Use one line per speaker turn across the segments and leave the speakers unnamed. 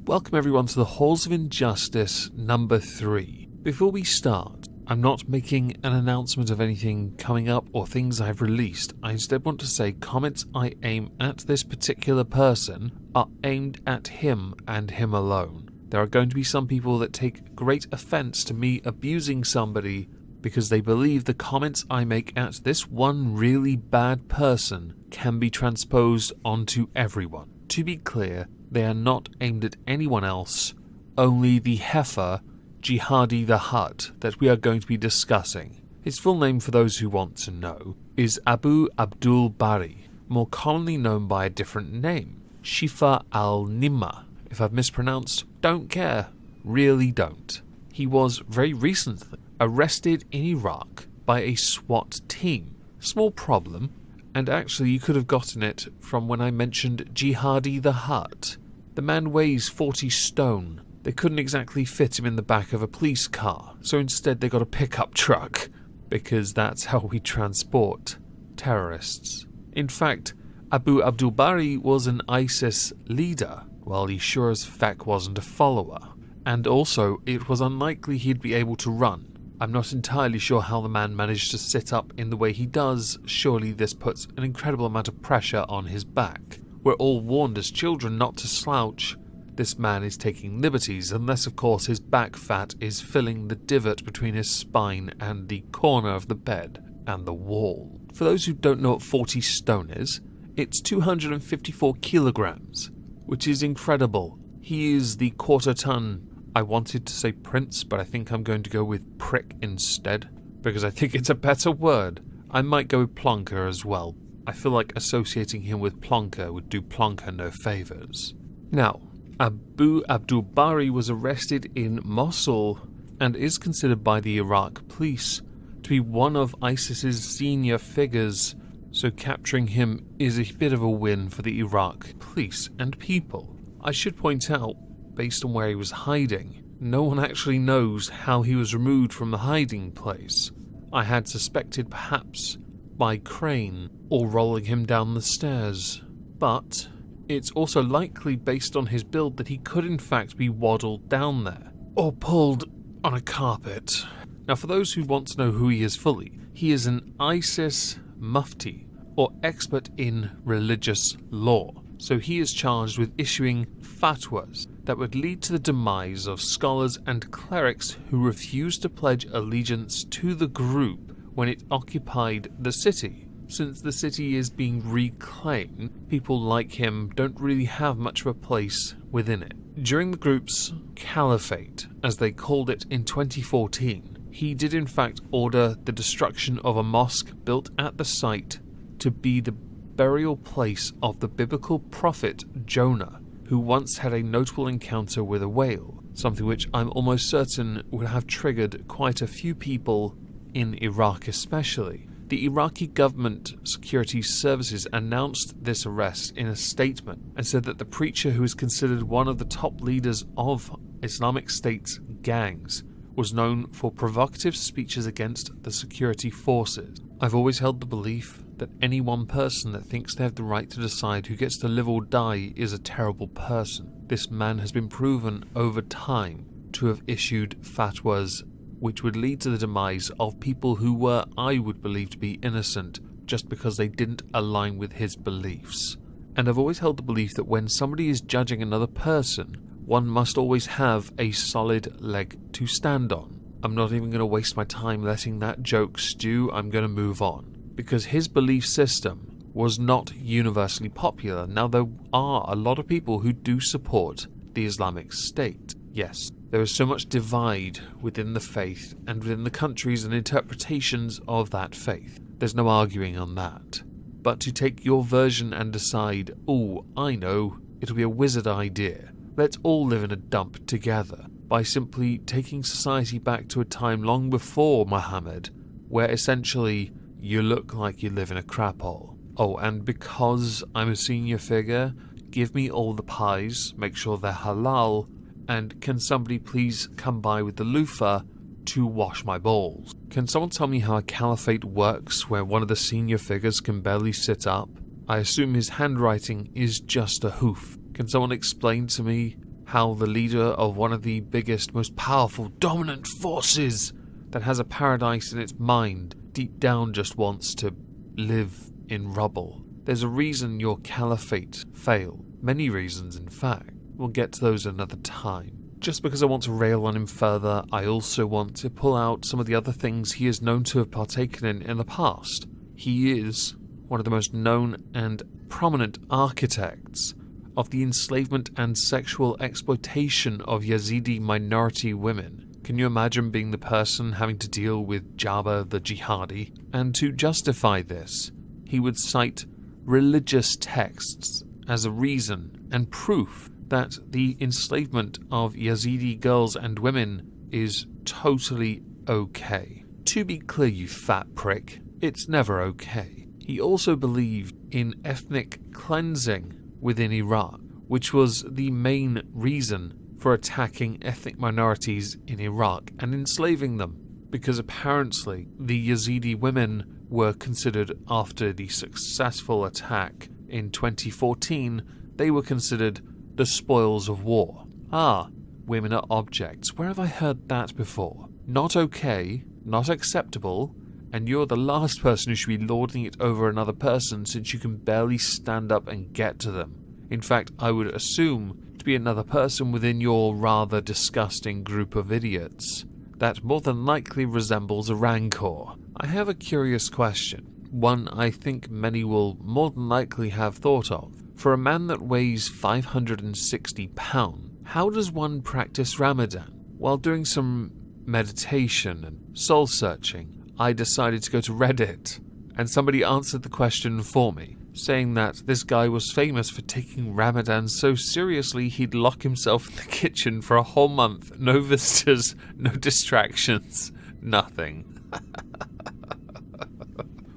Welcome everyone to the Halls of Injustice number 3. Before we start, I'm not making an announcement of anything coming up or things I've released. I instead want to say comments I aim at this particular person are aimed at him and him alone. There are going to be some people that take great offense to me abusing somebody because they believe the comments I make at this one really bad person can be transposed onto everyone. To be clear, they are not aimed at anyone else, only the heifer, Jihadi the Hutt, that we are going to be discussing. His full name, for those who want to know, is Abdul Bari, more commonly known by a different name, Shifa al-Nimma. If I've mispronounced, don't care, really don't. He was very recently arrested in Iraq by a SWAT team. Small problem. And actually you could have gotten it from when I mentioned Jihadi the Hutt. The man weighs 40 stone. They couldn't exactly fit him in the back of a police car, so instead they got a pickup truck, because that's how we transport terrorists. In fact, Abdul Bari was an ISIS leader, while he sure as feck wasn't a follower. And also, it was unlikely he'd be able to run. I'm not entirely sure how the man managed to sit up in the way he does. Surely this puts an incredible amount of pressure on his back. We're all warned as children not to slouch. This man is taking liberties, unless of course his back fat is filling the divot between his spine and the corner of the bed and the wall. For those who don't know what 40 stone is, it's 254 kilograms, which is incredible. He is the quarter-ton. I wanted to say prince, but I think I'm going to go with prick instead, because I think it's a better word. I might go with plonker as well. I feel like associating him with plonker would do plonker no favours. Now, Abdul Bari was arrested in Mosul and is considered by the Iraq police to be one of ISIS's senior figures, so capturing him is a bit of a win for the Iraq police and people. I should point out, based on where he was hiding, no one actually knows how he was removed from the hiding place. I had suspected perhaps by crane or rolling him down the stairs, but it's also likely based on his build that he could in fact be waddled down there or pulled on a carpet. Now, for those who want to know who he is fully, he is an ISIS mufti, or expert in religious law. So he is charged with issuing fatwas that would lead to the demise of scholars and clerics who refused to pledge allegiance to the group when it occupied the city. Since the city is being reclaimed, people like him don't really have much of a place within it. During the group's caliphate, as they called it in 2014, he did in fact order the destruction of a mosque built at the site to be the burial place of the biblical prophet Jonah, who once had a notable encounter with a whale, something which I'm almost certain would have triggered quite a few people in Iraq especially. The Iraqi government security services announced this arrest in a statement and said that the preacher, who is considered one of the top leaders of Islamic State's gangs, was known for provocative speeches against the security forces. I've always held the belief that any one person that thinks they have the right to decide who gets to live or die is a terrible person. This man has been proven over time to have issued fatwas which would lead to the demise of people who were, I would believe, to be innocent just because they didn't align with his beliefs. And I've always held the belief that when somebody is judging another person, one must always have a solid leg to stand on. I'm not even going to waste my time letting that joke stew. I'm going to move on. Because his belief system was not universally popular. Now, there are a lot of people who do support the Islamic State. Yes, there is so much divide within the faith and within the countries and interpretations of that faith. There's no arguing on that. But to take your version and decide, oh, I know, it'll be a wizard idea. Let's all live in a dump together, by simply taking society back to a time long before Muhammad, where essentially you look like you live in a crap hole. Oh, and because I'm a senior figure, give me all the pies, make sure they're halal, and can somebody please come by with the loofah to wash my balls? Can someone tell me how a caliphate works where one of the senior figures can barely sit up? I assume his handwriting is just a hoof. Can someone explain to me how the leader of one of the biggest, most powerful, dominant forces that has a paradise in its mind deep down just wants to live in rubble. There's a reason your caliphate failed. Many reasons, in fact. We'll get to those another time. Just because I want to rail on him further, I also want to pull out some of the other things he is known to have partaken in the past. He is one of the most known and prominent architects of the enslavement and sexual exploitation of Yazidi minority women. Can you imagine being the person having to deal with Jabba the Jihadi? And to justify this, he would cite religious texts as a reason and proof that the enslavement of Yazidi girls and women is totally okay. To be clear, you fat prick, it's never okay. He also believed in ethnic cleansing within Iraq, which was the main reason for attacking ethnic minorities in Iraq and enslaving them, because apparently the Yazidi women were considered, after the successful attack in 2014, they were considered the spoils of war. Ah, women are objects. Where have I heard that before? Not okay, not acceptable, and you're the last person who should be lording it over another person since you can barely stand up and get to them. In fact, I would assume to be another person within your rather disgusting group of idiots that more than likely resembles a rancor. I have a curious question, one I think many will more than likely have thought of. For a man that weighs 560 pounds, how does one practice Ramadan? While doing some meditation and soul searching, I decided to go to Reddit, and somebody answered the question for me, saying that this guy was famous for taking Ramadan so seriously he'd lock himself in the kitchen for a whole month. No visitors, no distractions, nothing.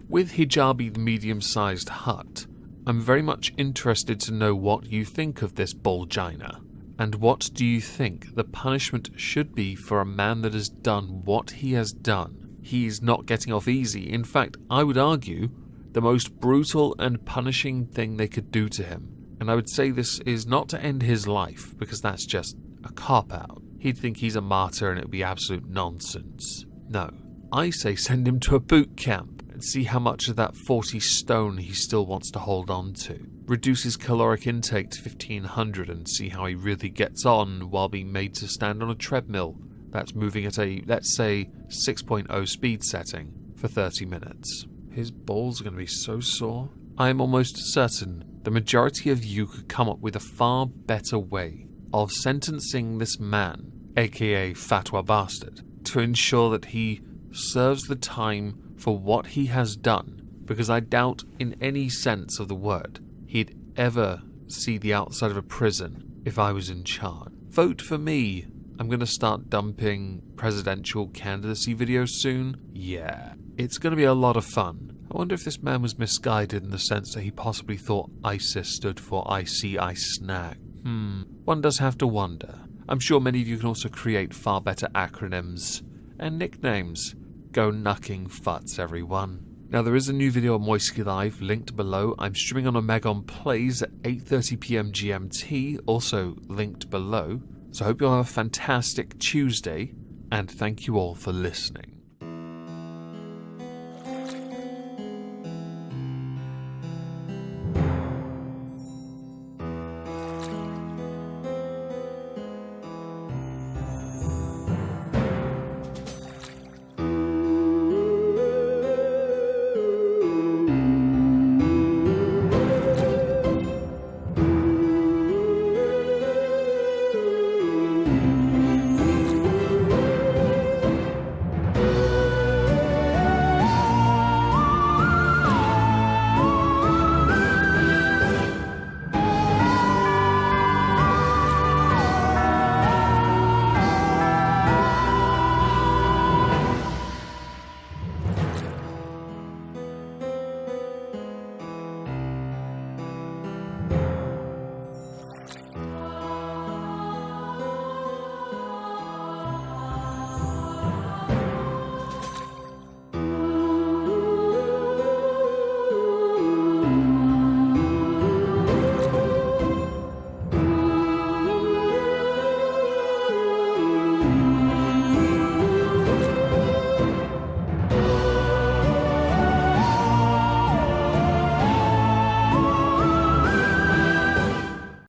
With Hijabi the medium-sized hut, I'm very much interested to know what you think of this bulgina. And what do you think the punishment should be for a man that has done what he has done? He's not getting off easy. In fact, I would argue the most brutal and punishing thing they could do to him. And I would say this is not to end his life, because that's just a cop-out. He'd think he's a martyr and it would be absolute nonsense. No, I say send him to a boot camp and see how much of that 40 stone he still wants to hold on to. Reduce his caloric intake to 1500 and see how he really gets on while being made to stand on a treadmill that's moving at a, let's say, 6.0 speed setting for 30 minutes. His balls are going to be so sore. I am almost certain the majority of you could come up with a far better way of sentencing this man, aka Fatwa Bastard, to ensure that he serves the time for what he has done, because I doubt in any sense of the word he'd ever see the outside of a prison if I was in charge. Vote for me. I'm going to start dumping presidential candidacy videos soon. Yeah, it's going to be a lot of fun. I wonder if this man was misguided in the sense that he possibly thought ISIS stood for I see, I snack. One does have to wonder. I'm sure many of you can also create far better acronyms and nicknames. Go knucking futs, everyone. Now, there is a new video on Moisky Live, linked below. I'm streaming on Omegon Plays at 8:30 PM GMT, also linked below. So I hope you all have a fantastic Tuesday, and thank you all for listening.